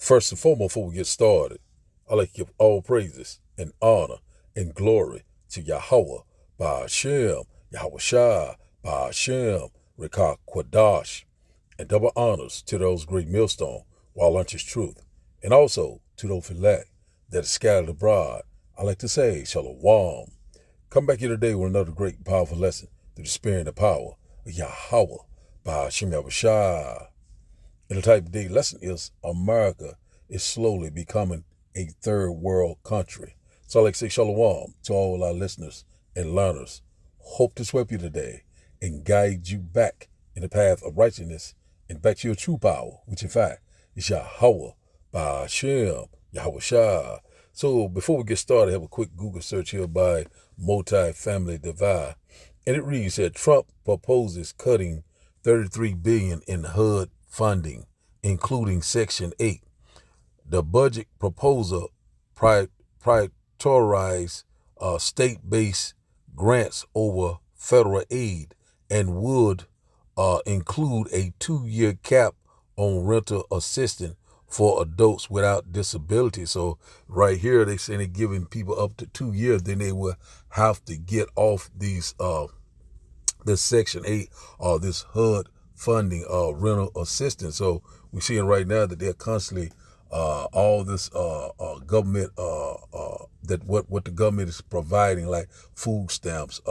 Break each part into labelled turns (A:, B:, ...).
A: First and foremost, before we get started, I'd like to give all praises and honor and glory to Yahweh, Ba'ashem, Yahweh Shai, Ba'ashem, Rekah Kwadash, and double honors to those great millstone, while lunch is truth, and also to those elect that is scattered abroad. I like to say, Shalom. Come back here today with another great and powerful lesson through the spirit and the power of Yahweh, Ba'ashem, Yahweh Shai. And the type of day lesson is America is slowly becoming a third world country. So I like to say shalom to all our listeners and learners. Hope to help you today and guide you back in the path of righteousness and back to your true power, which in fact is Yahweh, Ba'ashem, Yahweh Shai. So before we get started, I have a quick Google search here by Multi-Family Divide. And it reads that Trump proposes cutting $33 billion in HUD funding, including Section 8. The budget proposal prioritizes state-based grants over federal aid and would include a 2-year cap on rental assistance for adults without disability. So right here, they say they're giving people up to 2 years, then they will have to get off these this Section 8 or this HUD funding rental assistance. So we're seeing right now that they're constantly all this government that what the government is providing, like food stamps,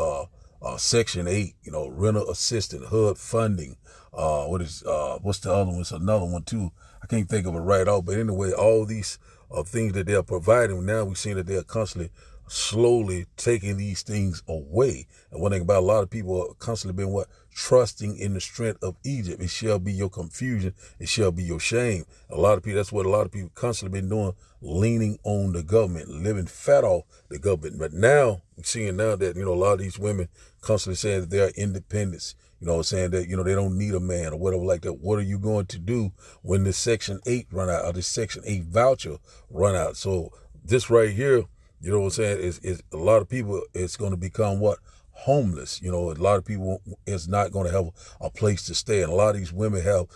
A: Section 8, rental assistance, HUD funding. What's the other one? It's another one too. I can't think of it right off. But anyway, all these things that they're providing, now we're seeing that they're constantly slowly taking these things away. And one thing about a lot of people are constantly been trusting in the strength of Egypt. It shall be your confusion. It shall be your shame. That's what a lot of people constantly been doing, leaning on the government, living fat off the government. But now we're seeing now that, a lot of these women constantly saying that they are independents, saying that, they don't need a man or whatever like that. What are you going to do when this Section 8 run out, or this Section 8 voucher run out? So this right here, is a lot of people, it's going to become homeless. A lot of people is not going to have a place to stay. And a lot of these women have,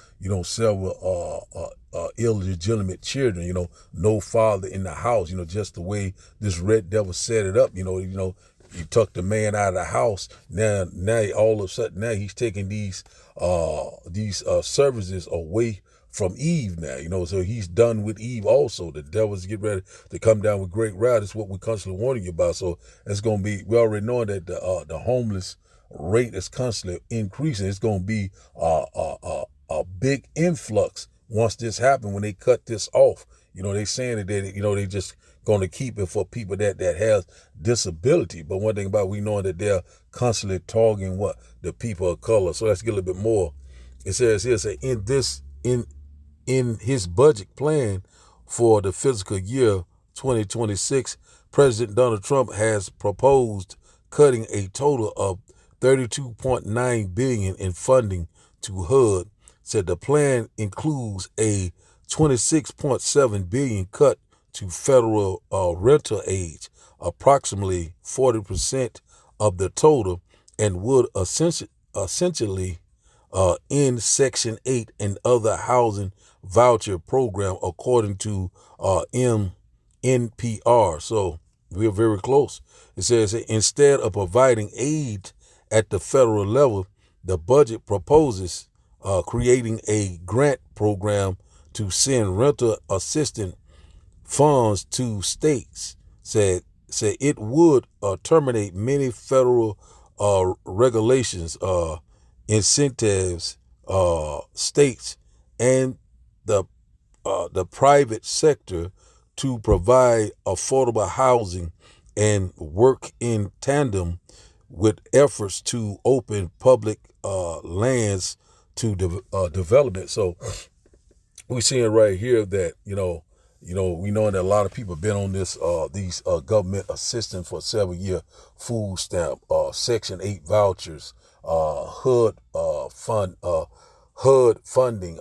A: several illegitimate children, no father in the house, just the way this red devil set it up, you tuck the man out of the house. Now all of a sudden, now he's taking these services away from Eve now, so he's done with Eve also. The devil's get ready to come down with great wrath. That's what we're constantly warning you about. So it's going to be, we already know that the homeless rate is constantly increasing. It's going to be a big influx once this happens, when they cut this off. They saying that they just going to keep it for people that has disability. But one thing about, we know that they're constantly targeting the people of color. So let's get a little bit more. It says here, in his budget plan for the fiscal year 2026, President Donald Trump has proposed cutting a total of $32.9 billion in funding to HUD. Said the plan includes a $26.7 billion cut to federal rental aid, approximately 40% of the total, and would essentially end Section 8 and other housing voucher program, according to NPR. So we're very close. It says, instead of providing aid at the federal level, the budget proposes creating a grant program to send rental assistance funds to states. Said it would terminate many federal regulations, incentives, states and the private sector to provide affordable housing, and work in tandem with efforts to open public lands to development. So we're seeing right here that we know that a lot of people have been on these government assistance for several years, food stamp, Section 8 vouchers, HUD HUD funding,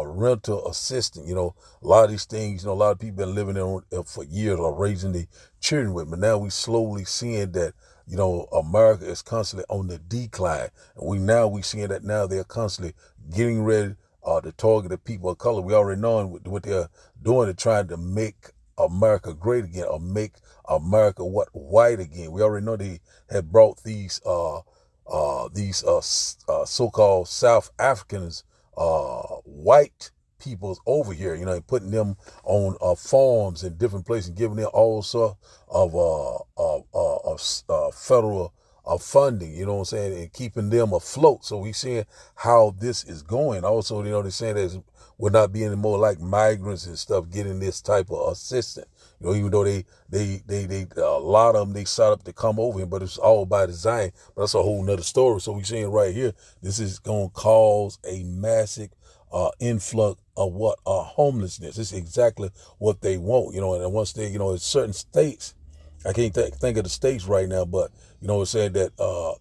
A: rental assistance. A lot of these things, a lot of people been living there for years or raising their children with. But now we slowly seeing that, America is constantly on the decline. And we seeing that now they're constantly getting ready the targeted people of color. We already know what they're doing. They're trying to make America great again, or make America white again. We already know they had brought these so-called South Africans, white peoples over here, and putting them on farms in different places, and giving them all sorts of federal funding, you know what I'm saying, and keeping them afloat. So we seeing how this is going. Also, they're saying that we're not being more like migrants and stuff getting this type of assistance. Even though they a lot of them they set up to come over here, but it's all by design. But that's a whole nother story. So we seeing right here, this is gonna cause a massive influx of homelessness. This is exactly what they want, and once they, in certain states, I can't think of the states right now, but it said that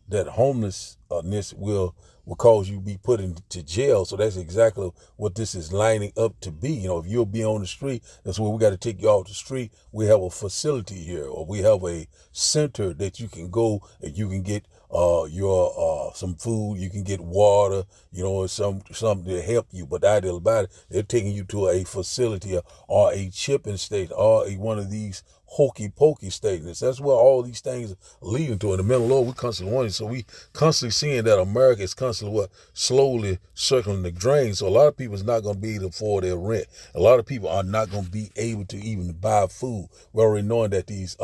A: that homelessness will cause you to be put into jail. So that's exactly what this is lining up to be. If you'll be on the street, that's where we got to take you off the street. We have a facility here, or we have a center that you can go and you can get your some food, you can get water, something to help you. But the idea about it, they're taking you to a facility or a chipping state or one of these hokey pokey statements. That's where all these things are leading to. In the middle Lord, we constantly wanting. So we constantly seeing that America is constantly slowly circling the drain. So a lot of people is not going to be able to afford their rent. A lot of people are not going to be able to even buy food. We're already knowing that these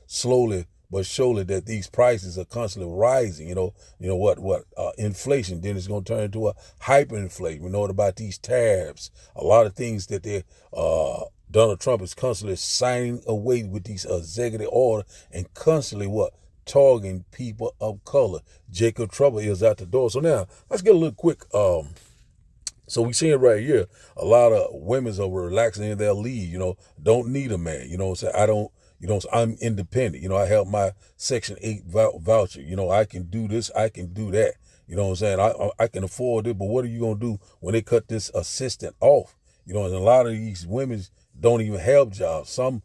A: slowly but surely that these prices are constantly rising. Inflation. Then it's going to turn into a hyperinflation. We know about these tariffs. A lot of things that they're Donald Trump is constantly signing away with these executive orders and constantly targeting people of color. Jacob Trouble is out the door. So now let's get a little quick. So we seeing right here, a lot of women's are relaxing in their lead. Don't need a man. I don't. I'm independent. I have my Section 8 voucher. I can do this. I can do that. I can afford it. But what are you going to do when they cut this assistant off? And a lot of these women don't even have jobs. Some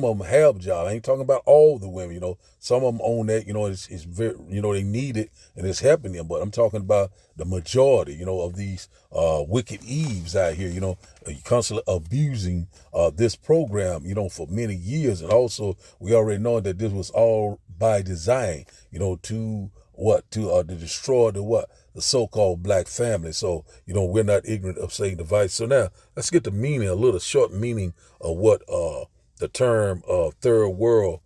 A: of them have jobs. I ain't talking about all the women. Some of them own that. It's very. They need it and it's helping them. But I'm talking about the majority. Of these wicked Eves out here. Constantly abusing this program. For many years, and also we already know that this was all by design. To destroy the so-called black family. So, we're not ignorant of Satan's device. So now let's get the meaning, a little short meaning of what the term third world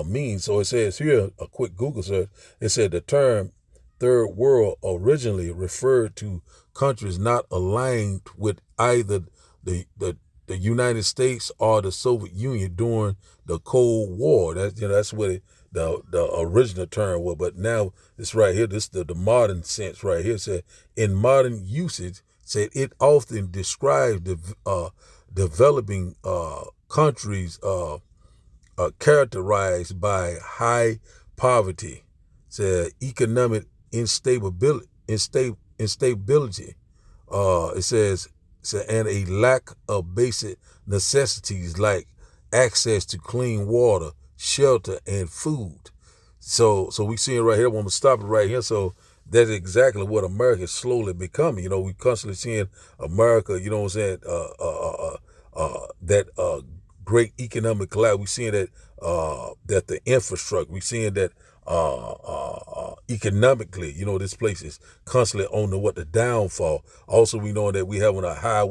A: means. So it says here, a quick Google search, it said the term third world originally referred to countries not aligned with either the United States or the Soviet Union during the Cold War. That's what the original term was. But now this right here, this the modern sense right here. Said in modern usage, said it often describes the developing countries characterized by high poverty, said economic instability. It says and a lack of basic necessities like access to clean water, shelter, and food. So we see it right here. I'm gonna stop it right here. So that's exactly what America is slowly becoming. We constantly seeing America. That great economic collapse. We seeing that that the infrastructure. We seeing that economically, this place is constantly on the downfall. Also, we know that we having a high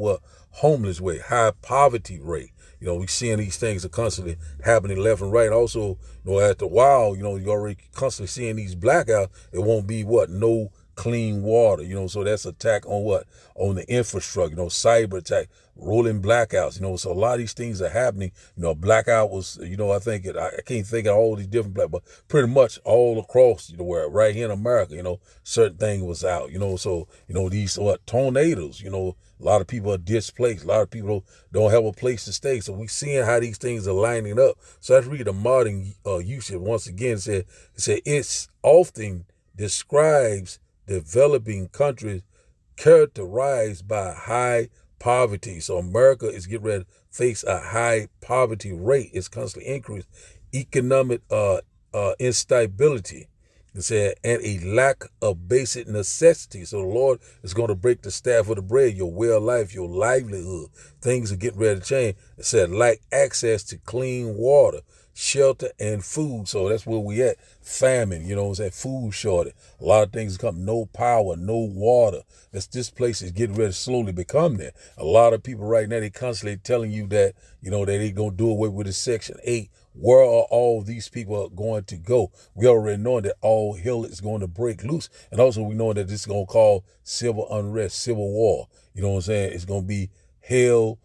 A: homeless rate, high poverty rate. We seeing these things are constantly happening left and right. Also, after a while, you already constantly seeing these blackouts. It won't be no clean water. So that's attack on on the infrastructure. Cyber attack, rolling blackouts. So a lot of these things are happening. Blackout was. I think I can't think of all these different but pretty much all across the world. Right here in America, certain thing was out. So these tornadoes. A lot of people are displaced. A lot of people don't have a place to stay. So we seeing how these things are lining up. So let's read the modern usage once again. It said it's often describes developing countries characterized by high poverty. So America is getting ready to face a high poverty rate. It's constantly increased. Economic instability. It said, and a lack of basic necessities. So the Lord is going to break the staff of the bread, your well life, your livelihood. Things are getting ready to change. It said, lack access to clean water, shelter, and food. So that's where we at. Famine, you know what I'm saying? Food shortage. A lot of things come. No power, no water. This place is getting ready to slowly become there. A lot of people right now, they constantly telling you that, you know, that they going to do away with the Section 8. Where are all these people going to go? We already know that all hell is going to break loose. And also we know that this is going to cause civil unrest, civil war. You know what I'm saying? It's going to be hell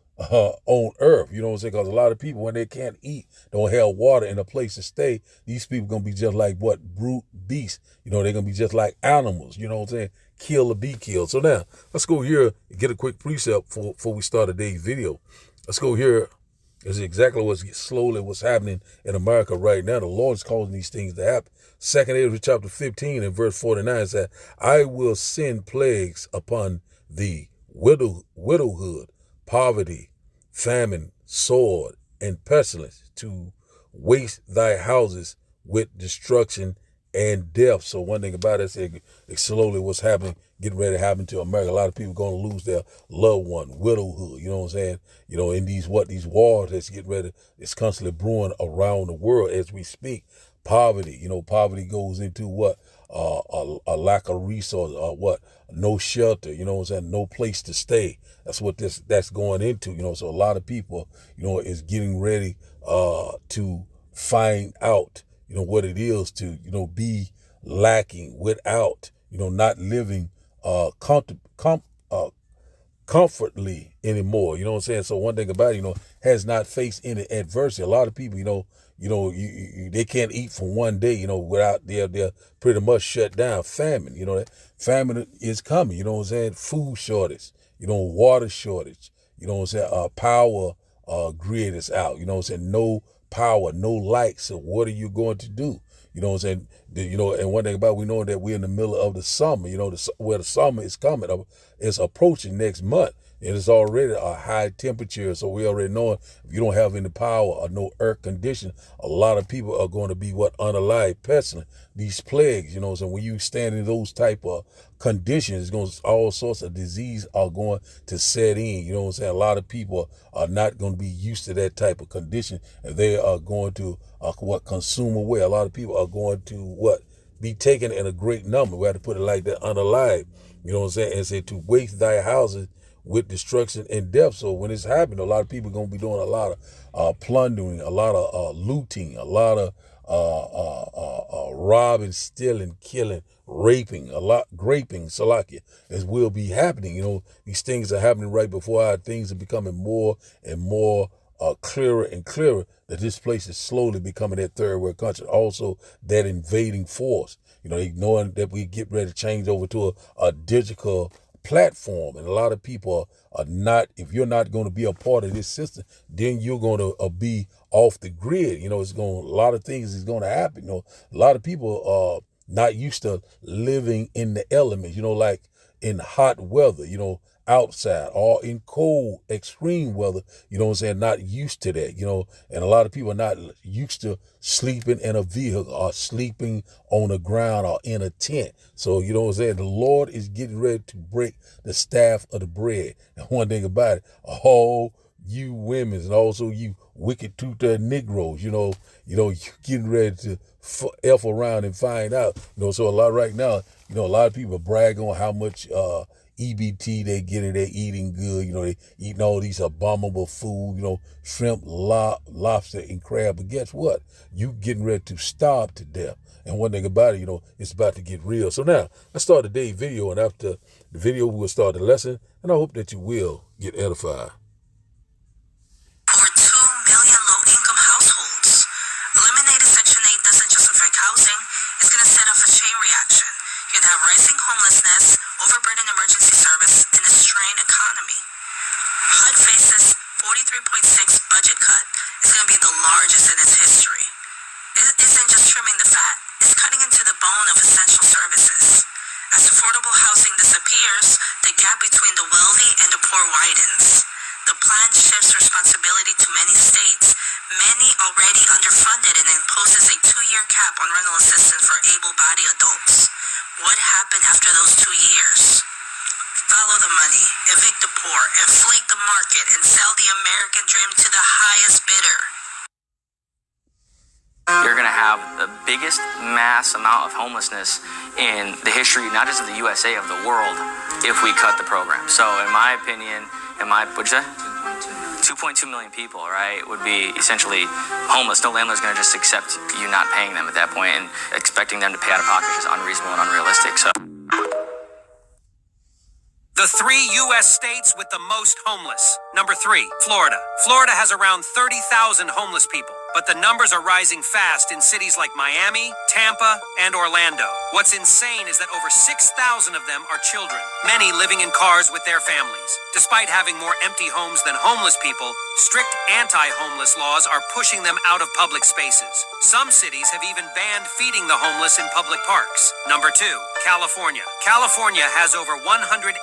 A: on earth. You know what I'm saying? Because a lot of people, when they can't eat, don't have water and a place to stay, these people going to be just like what? Brute beasts. You know, they're going to be just like animals. You know what I'm saying? Kill or be killed. So now, let's go here and get a quick precept before we start today's video. Let's go here. This is exactly what's happening in America right now. The Lord is causing these things to happen. 2 Ezra chapter 15 and verse 49 says, I will send plagues upon thee, widowhood, poverty, famine, sword, and pestilence, to waste thy houses with destruction and death. So one thing about it, it's slowly what's happening, getting ready to happen to America. A lot of people going to lose their loved one, widowhood, you know what I'm saying? You know, in these wars that's getting ready, it's constantly brewing around the world as we speak. Poverty, you know, poverty goes into what? A lack of resources, no shelter, you know what I'm saying? No place to stay. That's what that's going into, you know. So a lot of people, you know, is getting ready to find out, you know, what it is to, you know, be lacking without, you know, not living comfortably anymore. You know what I'm saying? So one thing about it, you know, has not faced any adversity. A lot of people, you know, they can't eat for one day, you know, without they're pretty much shut down. Famine, you know, that famine is coming. You know what I'm saying? Food shortage, you know, water shortage. You know what I'm saying? Power grid is out. You know what I'm saying? No power, no light. So what are you going to do? You know what I'm saying? You know, and one thing about it, we know that we're in the middle of the summer. You know, where the summer is coming, it's approaching next month. And it's already a high temperature, so we already know if you don't have any power or no air conditioning, a lot of people are going to be unalive, pestilent, these plagues, you know. So when you stand in those type of conditions, all sorts of disease are going to set in, you know what I'm saying? A lot of people are not going to be used to that type of condition, and they are going to consume away. A lot of people are going to be taken in a great number. We have to put it like that, unalive, you know what I'm saying? And say to waste thy houses with destruction and death. So when it's happening, a lot of people are going to be doing a lot of plundering, a lot of looting, a lot of robbing, stealing, killing, raping, graping, salakia, as will be happening. You know, these things are happening right before our things are becoming more and more clearer and clearer that this place is slowly becoming that third world country. Also, that invading force, you know, ignoring that we get ready to change over to a digital platform, and a lot of people are not. If you're not going to be a part of this system, then you're going to be off the grid. You know, a lot of things is going to happen. You know, a lot of people are not used to living in the elements. You know, like in hot weather. You know, outside, or in cold, extreme weather, you know what I'm saying, not used to that, you know, and a lot of people are not used to sleeping in a vehicle or sleeping on the ground or in a tent. So, you know what I'm saying, the Lord is getting ready to break the staff of the bread. And one thing about it, all you women and also you wicked two-third Negroes, you getting ready to F around and find out, you know. So a lot right now, you know, a lot of people brag on how much EBT they getting, they eating good, you know, they eating all these abominable food, you know, shrimp, lobster, and crab. But guess what? You getting ready to starve to death. And one thing about it, you know, it's about to get real. So now, let's start today's video, and after the video, we'll start the lesson, and I hope that you will get edified.
B: Over 2 million low-income households. Eliminating Section 8 doesn't just affect housing, it's going to set off a chain reaction. You're going to have rising homelessness, overburdened emergency service, and a strained economy. HUD faces 43.6 budget cut. It's going to be the largest in its history. It isn't just trimming the fat, it's cutting into the bone of essential services. As affordable housing disappears, the gap between the wealthy and the poor widens. The plan shifts responsibility to many states, many already underfunded, and imposes a 2-year cap on rental assistance for able-bodied adults. What happened after those 2 years? Follow the money, evict the poor, inflate the market, and sell the American dream to the highest bidder.
C: You're going to have the biggest mass amount of homelessness in the history, not just of the USA, of the world, if we cut the program. So in my opinion, what'd you say? 2.2 million people, right, would be essentially homeless. No landlord's going to just accept you not paying them at that point, and expecting them to pay out of pocket is unreasonable and unrealistic. So
D: the 3 U.S. states with the most homeless. Number 3, Florida. Florida has around 30,000 homeless people, but the numbers are rising fast in cities like Miami, Tampa, and Orlando. What's insane is that over 6,000 of them are children, many living in cars with their families. Despite having more empty homes than homeless people, strict anti-homeless laws are pushing them out of public spaces. Some cities have even banned feeding the homeless in public parks. Number 2, California. California has over 181,000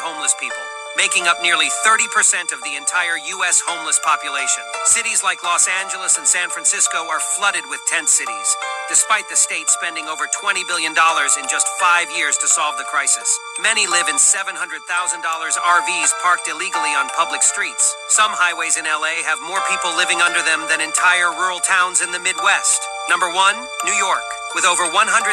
D: homeless people, making up nearly 30% of the entire U.S. homeless population. Cities like Los Angeles and San Francisco are flooded with tent cities, despite the state spending over $20 billion in just 5 years to solve the crisis. Many live in $700,000 RVs parked illegally on public streets. Some highways in LA have more people living under them than entire rural towns in the Midwest. Number 1, New York. With over 103,000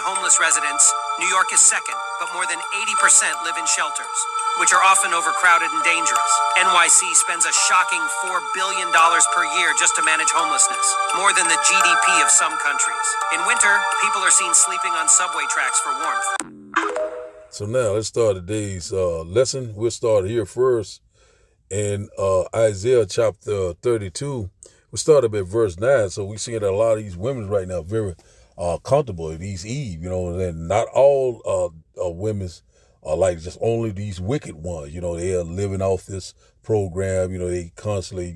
D: homeless residents, New York is second, but more than 80% live in shelters, which are often overcrowded and dangerous. NYC spends a shocking $4 billion per year just to manage homelessness, more than the GDP of some countries. In winter, people are seen sleeping on subway tracks for warmth.
A: So now let's start today's lesson. We'll start here first in Isaiah chapter 32. We started at verse 9, so we see that a lot of these women right now very comfortable. These Eve, and not all women's are like just only these wicked ones. They are living off this program. They constantly,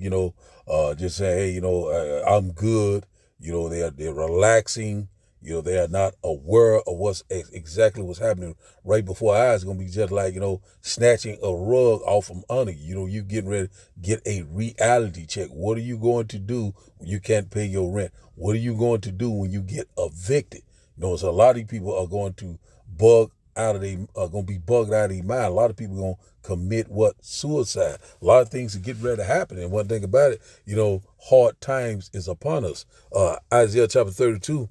A: just say, hey, I'm good. They're relaxing. They are not aware of exactly what's happening right before our eyes. It's going to be just like, snatching a rug off from under you. You getting ready to get a reality check. What are you going to do when you can't pay your rent? What are you going to do when you get evicted? So a lot of these people are going to be bugged out of their mind. A lot of people are going to commit suicide. A lot of things are getting ready to happen. And one thing about it, hard times is upon us. Isaiah chapter 32.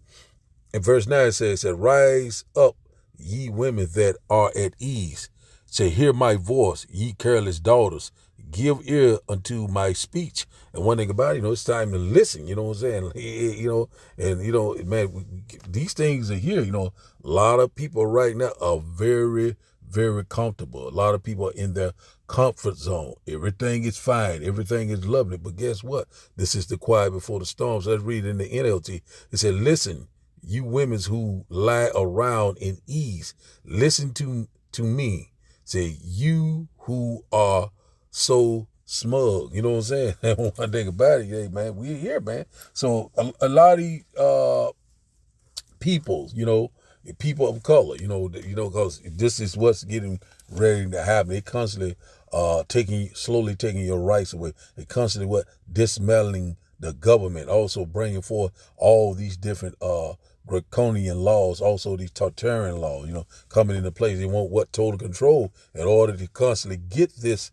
A: In verse 9 it says, rise up, ye women that are at ease. Say, hear my voice, ye careless daughters. Give ear unto my speech. And one thing about it, it's time to listen. You know what I'm saying? Man, these things are here. A lot of people right now are very, very comfortable. A lot of people are in their comfort zone. Everything is fine. Everything is lovely. But guess what? This is the quiet before the storm. So let's read in the NLT. It said, listen, you women who lie around in ease, listen to me. Say, you who are so smug. You know what I'm saying? One thing about it, hey, man, we're here, man. So a lot of these people, people of color, because this is what's getting ready to happen. They constantly slowly taking your rights away. They constantly dismantling the government, also bringing forth all these different draconian laws, also these Tartarian laws, coming into place. They want total control in order to constantly get this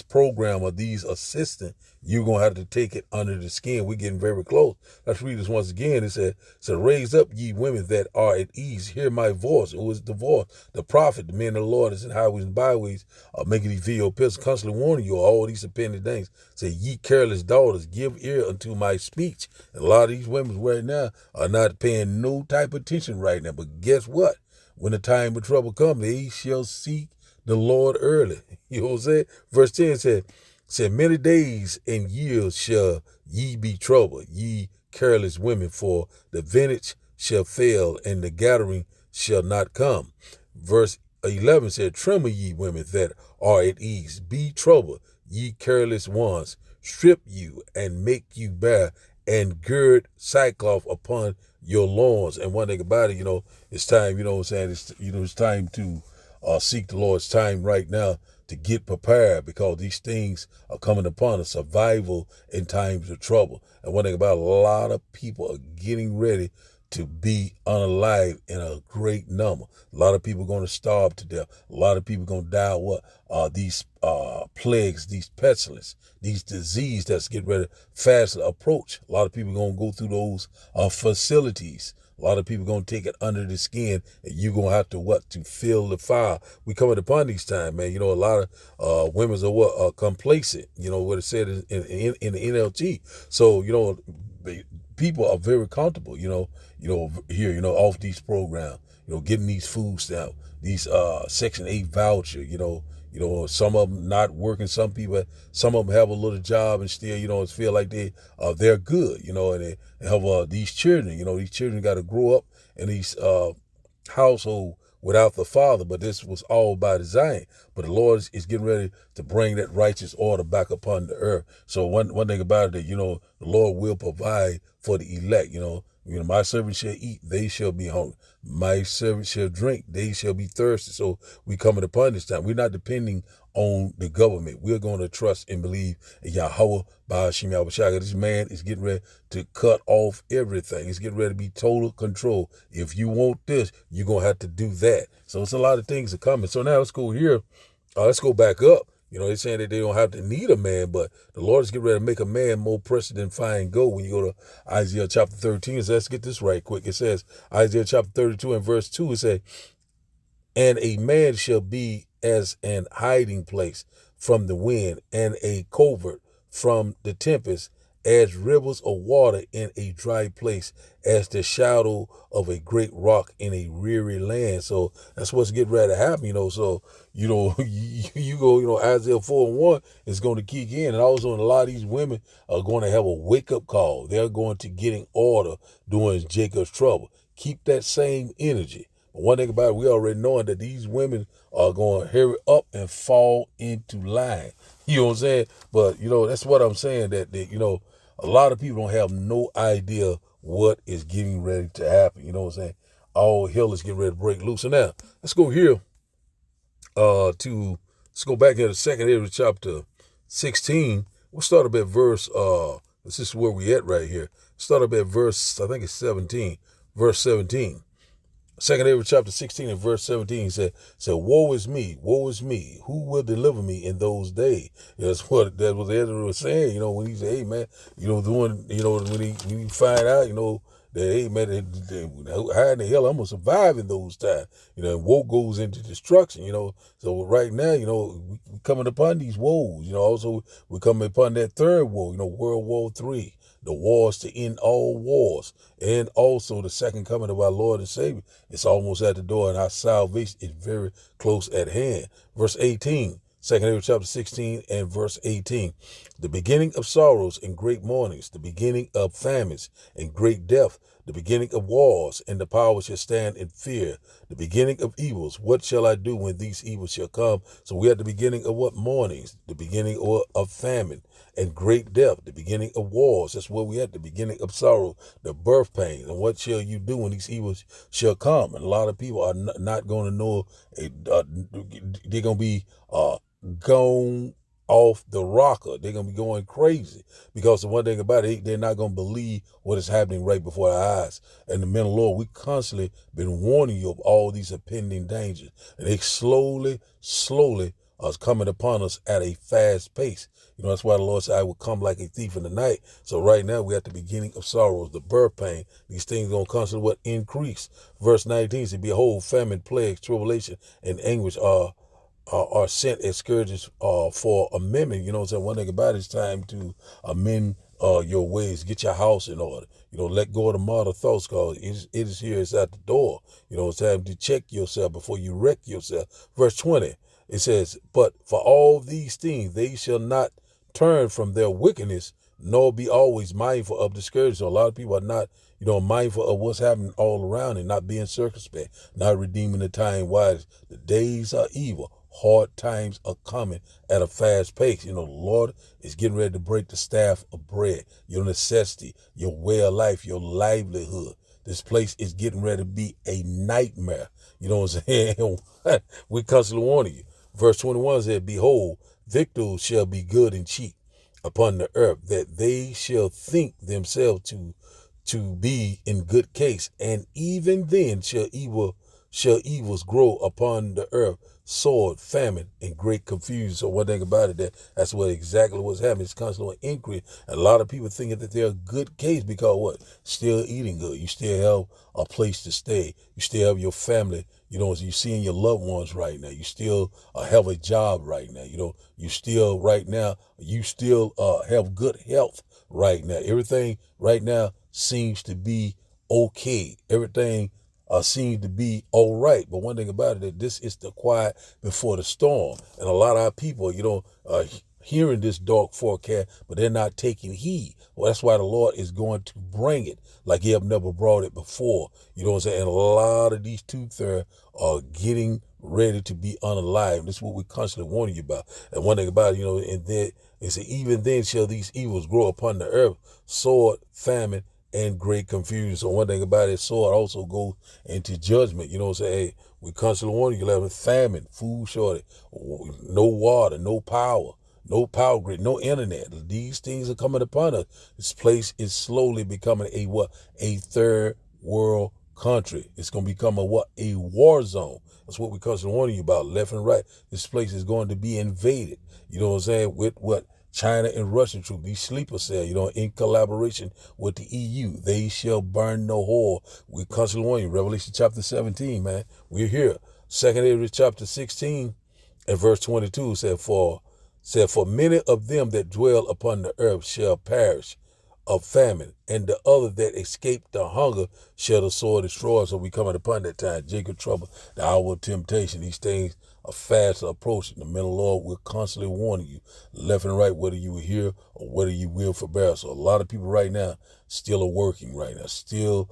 A: program of these assistants. You're going to have to take it under the skin. We're getting very close. Let's read this once again. It said, raise up ye women that are at ease. Hear my voice. Who is the voice? The prophet, the men of the Lord is in highways and byways, making these video epistles, constantly warning you of all these appended things. Say, ye careless daughters, give ear unto my speech. And a lot of these women right now are not paying no type of attention right now. But guess what? When the time of trouble comes, they shall seek the Lord early. You know what I'm saying? Verse 10 said, many days and years shall ye be troubled, ye careless women, for the vintage shall fail and the gathering shall not come. Verse 11 said, tremble ye women that are at ease, be troubled, ye careless ones, strip you and make you bare, and gird sackcloth upon your loins. And one thing about it, it's time, it's time to seek the Lord's time right now to get prepared, because these things are coming upon us, survival in times of trouble. And one thing about, a lot of people are getting ready to be unalive in a great number. A lot of people are going to starve to death. A lot of people are going to die of these plagues, these pestilence, these disease that's getting ready to fast approach. A lot of people are going to go through those facilities. A lot of people are going to take it under the skin, and you're going to have to feel the fire. We coming upon these times, man. A lot of women are complacent, what it said in the NLT. So, people are very comfortable, here, off these programs, getting these food stamps, these Section 8 voucher, some of them not working. Some of them have a little job and still, feel like they're good, and they have these children. These children got to grow up in these household without the father, but this was all by design. But the Lord is getting ready to bring that righteous order back upon the earth. So one thing about it, that, the Lord will provide for the elect. My servants shall eat, they shall be hungry. My servants shall drink, they shall be thirsty. So we coming upon this time. We're not depending on the government. We're going to trust and believe in Yahweh Ba'ashim Yahushua. This man is getting ready to cut off everything. He's getting ready to be total control. If you want this, you're going to have to do that. So it's a lot of things are coming. So now let's go here. Let's go back up. They're saying that they don't have to need a man, but the Lord is getting ready to make a man more precious than fine gold. When you go to Isaiah chapter 13, so let's get this right quick. It says, Isaiah chapter 32 and verse 2, it says, and a man shall be as an hiding place from the wind, and a covert from the tempest, as rivers of water in a dry place, as the shadow of a great rock in a weary land. So that's what's getting ready to happen, So, you go, Isaiah 4:1 is going to kick in. And also, a lot of these women are going to have a wake-up call. They're going to get in order during Jacob's trouble. Keep that same energy. But one thing about it, we already knowing that these women are going to hurry up and fall into line. You know what I'm saying? But, that's what I'm saying, that a lot of people don't have no idea what is getting ready to happen. You know what I'm saying? All hell is getting ready to break loose. So now, let's go here let's go back here to 2nd Ezra chapter 16. We'll start up at verse, this is where we at right here. Start up at verse, I think it's 17, verse 17. 2nd Ezra chapter 16 and verse 17, he said, woe is me, who will deliver me in those days? That's what Ezra was saying, when he said, hey, man, when he find out, that, hey, man, how in the hell I'm going to survive in those times? And woe goes into destruction, So right now, we're coming upon these woes, also we're coming upon that third woe, World War III. The wars to end all wars, and also the second coming of our Lord and Savior. It's almost at the door, and our salvation is very close at hand. Verse 18, 2nd Ezra chapter 16 and verse 18. The beginning of sorrows and great mournings, the beginning of famines and great death, the beginning of wars, and the power shall stand in fear. The beginning of evils, what shall I do when these evils shall come? So we're at the beginning of what? Mournings, the beginning of famine and great death, the beginning of wars. That's where we at, the beginning of sorrow, the birth pain. And what shall you do when these evils shall come? And a lot of people are not going to know, they're going to be gone off the rocker. They're going to be going crazy, because the one thing about it, they're not going to believe what is happening right before our eyes. And the men of the Lord, we constantly been warning you of all these impending dangers, and they slowly are coming upon us at a fast pace. That's why the Lord said, I will come like a thief in the night. So right now we're at the beginning of sorrows, the birth pain. These things going to constantly increase. Verse 19 says, behold, famine, plagues, tribulation, and anguish are sent as scourges for amendment. You know what I'm saying? One thing about it, it's time to amend your ways. Get your house in order. Let go of the model thoughts, because it is here, it's at the door. It's time to check yourself before you wreck yourself. Verse 20, it says, but for all these things, they shall not turn from their wickedness, nor be always mindful of the scourge. So a lot of people are not, mindful of what's happening all around, and not being circumspect, not redeeming the time wisely. The days are evil. Hard times are coming at a fast pace. The Lord is getting ready to break the staff of bread, your necessity, your way of life, your livelihood. This place is getting ready to be a nightmare. You know what I'm saying? We're constantly warning you. Verse 21 said, behold, victuals shall be good and cheap upon the earth, that they shall think themselves to be in good case, and even then shall evils grow upon the earth, sword, famine, and great confusion. So one thing about it, that's what exactly what's happening. It's constantly increase. And a lot of people thinking that they're a good case because what? Still eating good. You still have a place to stay. You still have your family. You're seeing your loved ones right now. You still have a job right now. You still right now, you still have good health right now. Everything right now seems to be okay. Everything seems to be all right. But one thing about it, that this is the quiet before the storm. And a lot of our people, hearing this dark forecast, but they're not taking heed. Well, that's why the Lord is going to bring it like he have never brought it before. You know what I'm saying? And a lot of these two-thirds are getting ready to be unalive. This is what we're constantly warning you about. And one thing about it, and then it said, even then shall these evils grow upon the earth, sword, famine, and great confusion. So one thing about it, sword also goes into judgment. You know what I'm saying? Hey, we constantly warning you, having famine, food shortage, no water, no power grid, no internet. These things are coming upon us. This place is slowly becoming a third world country. It's going to become a war zone. That's what we're constantly warning you about, left and right. This place is going to be invaded. You know what I'm saying? With China and Russian troops, these sleeper cells, in collaboration with the EU, they shall burn no whore. We're constantly warning you. Revelation chapter 17, man. We're here. 2 Ezra chapter 16 and verse 22 said, for many of them that dwell upon the earth shall perish of famine, and the other that escape the hunger shall the sword destroy. So we coming upon that time. Jacob trouble, the hour of temptation. These things are fast approaching. The men of the Lord will constantly warning you, left and right, whether you will hear or whether you will forbear. So a lot of people right now still are working right now, still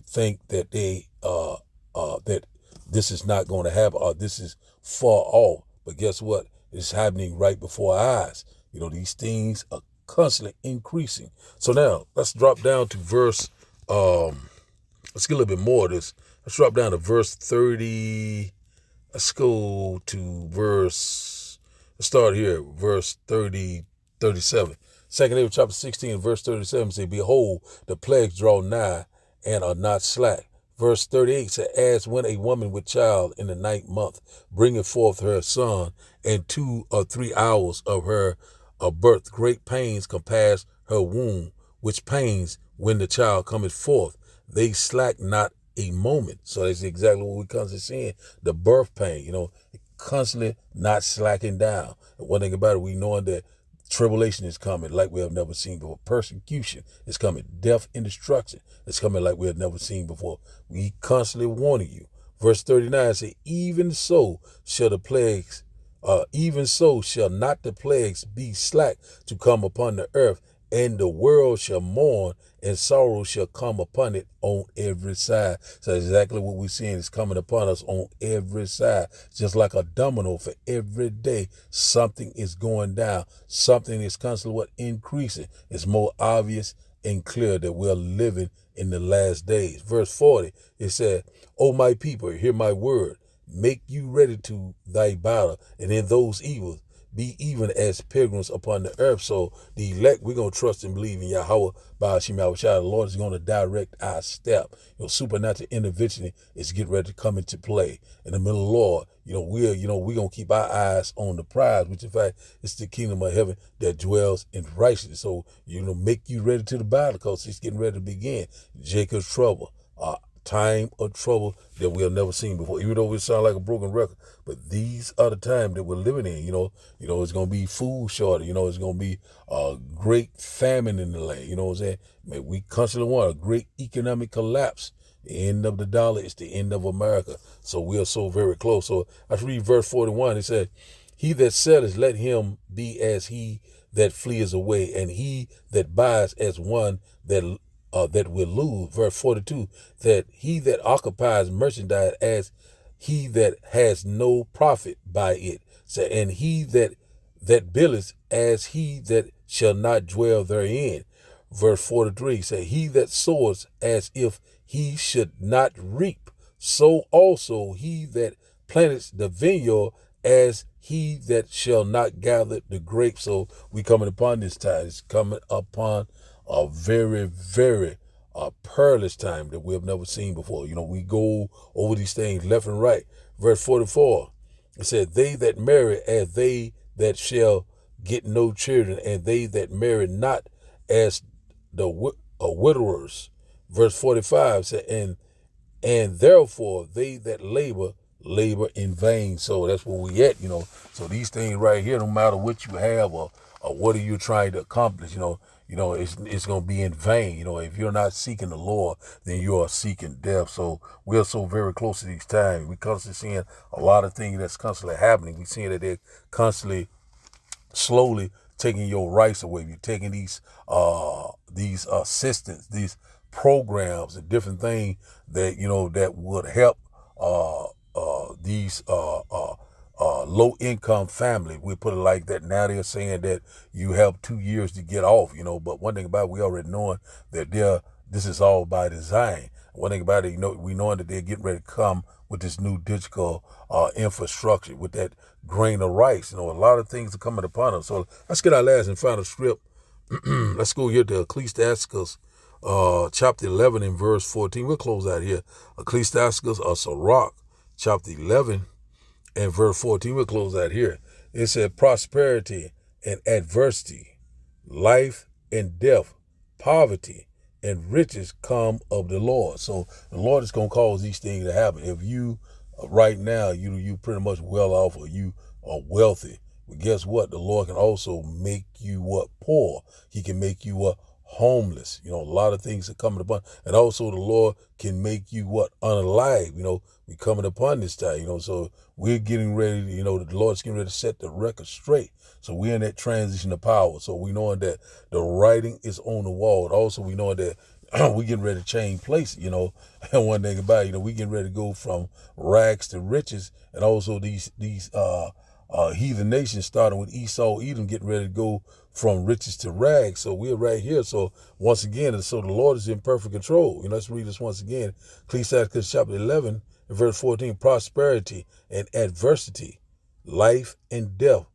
A: think that they that this is not going to happen or this is far off. But guess what? It's happening right before our eyes. These things are constantly increasing. So now let's drop down to verse, let's get a little bit more of this. Let's drop down to verse 30. Let's go to let's start here, verse 37. 2 Ezra chapter 16, verse 37 say, behold, the plagues draw nigh and are not slack. Verse 38 said, as when a woman with child in the 9th month bringeth forth her son, and 2 or 3 hours of her birth, great pains compass her womb, which pains when the child cometh forth, they slack not a moment. So that's exactly what we constantly seeing, the birth pain, constantly not slacking down. And one thing about it, we knowing that tribulation is coming like we have never seen before. Persecution is coming. Death and destruction is coming like we have never seen before. We constantly warning you. Verse 39 says, even so shall the plagues, even so shall not the plagues be slack to come upon the earth, and the world shall mourn, and sorrow shall come upon it on every side. So exactly what we're seeing is coming upon us on every side. Just like a domino, for every day, something is going down. Something is constantly increasing. It's more obvious and clear that we're living in the last days. Verse 40, it said, O my people, hear my word. Make you ready to thy battle, and in those evils be even as pilgrims upon the earth. So the elect, we're going to trust and believe in Yahweh, Ba'ashim Yahushua. The Lord is going to direct our step. Supernatural intervention is getting ready to come into play. In the middle of the Lord, we're going to keep our eyes on the prize, which in fact is the kingdom of heaven that dwells in righteousness. So, make you ready to the battle because it's getting ready to begin. Jacob's trouble. Time of trouble that we have never seen before, even though we sound like a broken record. But these are the times that we're living in. It's going to be food shortage. It's going to be a great famine in the land. You know what I'm saying? Man, we constantly want a great economic collapse. The end of the dollar is the end of America. So we are so very close. So let's read verse 41. It said, he that selleth, let him be as he that fleeth away, and he that buys as one that will lose. Verse 42, that he that occupies merchandise as he that has no profit by it. So, and he that buildeth as he that shall not dwell therein. Verse 43, say, he that sows as if he should not reap, so also he that planteth the vineyard as he that shall not gather the grapes. So we coming upon this time. It's coming upon a very, very perilous time that we have never seen before. We go over these things left and right. Verse 44, it said, they that marry as they that shall get no children, and they that marry not as the widowers. Verse 45 said, and therefore they that labor in vain. So that's where we at, So these things right here, no matter what you have or what are you trying to accomplish, it's going to be in vain. If you're not seeking the Lord, then you are seeking death. So we're so very close to these times. We're constantly seeing a lot of things that's constantly happening. We're seeing that they're constantly, slowly taking your rights away. You're taking these assistance, these programs and different things that, that would help these low-income family. We put it like that. Now they're saying that you have 2 years to get off, but one thing about it, we already knowing that this is all by design. One thing about it, we knowing that they're getting ready to come with this new digital infrastructure, with that grain of rice. A lot of things are coming upon us. So let's get our last and final script. Let's go here to Ecclesiastes chapter 11 and verse 14. We'll close out here. Ecclesiastes or Sirach chapter 11 and verse 14. We'll close out here. It said, prosperity and adversity, life and death, poverty and riches come of the Lord. So the Lord is going to cause these things to happen. If you right now, you pretty much well off, or you are wealthy, but guess what? The Lord can also make you poor. He can make you homeless. A lot of things are coming upon. And also the Lord can make you unalive. We coming upon this time, so we're getting ready, the Lord's getting ready to set the record straight. So we're in that transition of power. So we knowing that the writing is on the wall. And also we knowing that we getting ready to change places, and one thing about it, we getting ready to go from rags to riches. And also these heathen nations, starting with Esau, Edom, getting ready to go from riches to rags. So we're right here. So once again, so the Lord is in perfect control. Let's read this once again. Ecclesiastes chapter 11 and verse 14, prosperity and adversity, life and death,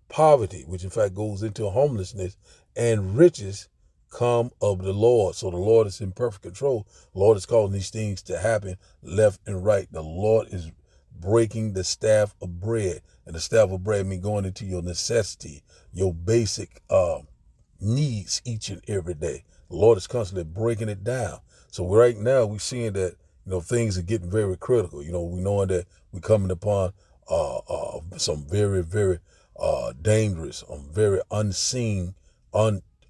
A: poverty, which in fact goes into homelessness, and riches come of the Lord. So the Lord is in perfect control. The Lord is causing these things to happen left and right. The Lord is breaking the staff of bread. And the staff of bread means going into your necessity, your basic needs each and every day. The Lord is constantly breaking it down. So right now we're seeing that, things are getting very critical. We knowing that we're coming upon some very, very dangerous, very unseen,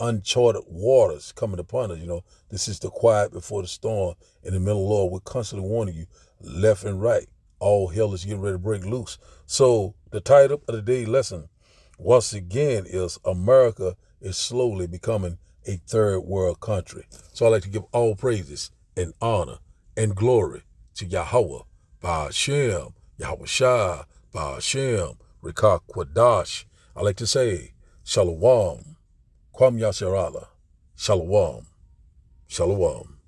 A: uncharted waters coming upon us. This is the quiet before the storm. In the middle, Lord, we're constantly warning you left and right. All hell is getting ready to break loose. So the title of the day lesson, once again, is America is slowly becoming a third world country. So I'd like to give all praises and honor and glory to Yahweh, Ba'ashem, Yahweh Shah, Ba'ashem, Rikah Kwadash. I like to say, Shalom, Kwam Yasharala, Shalom, Shalom.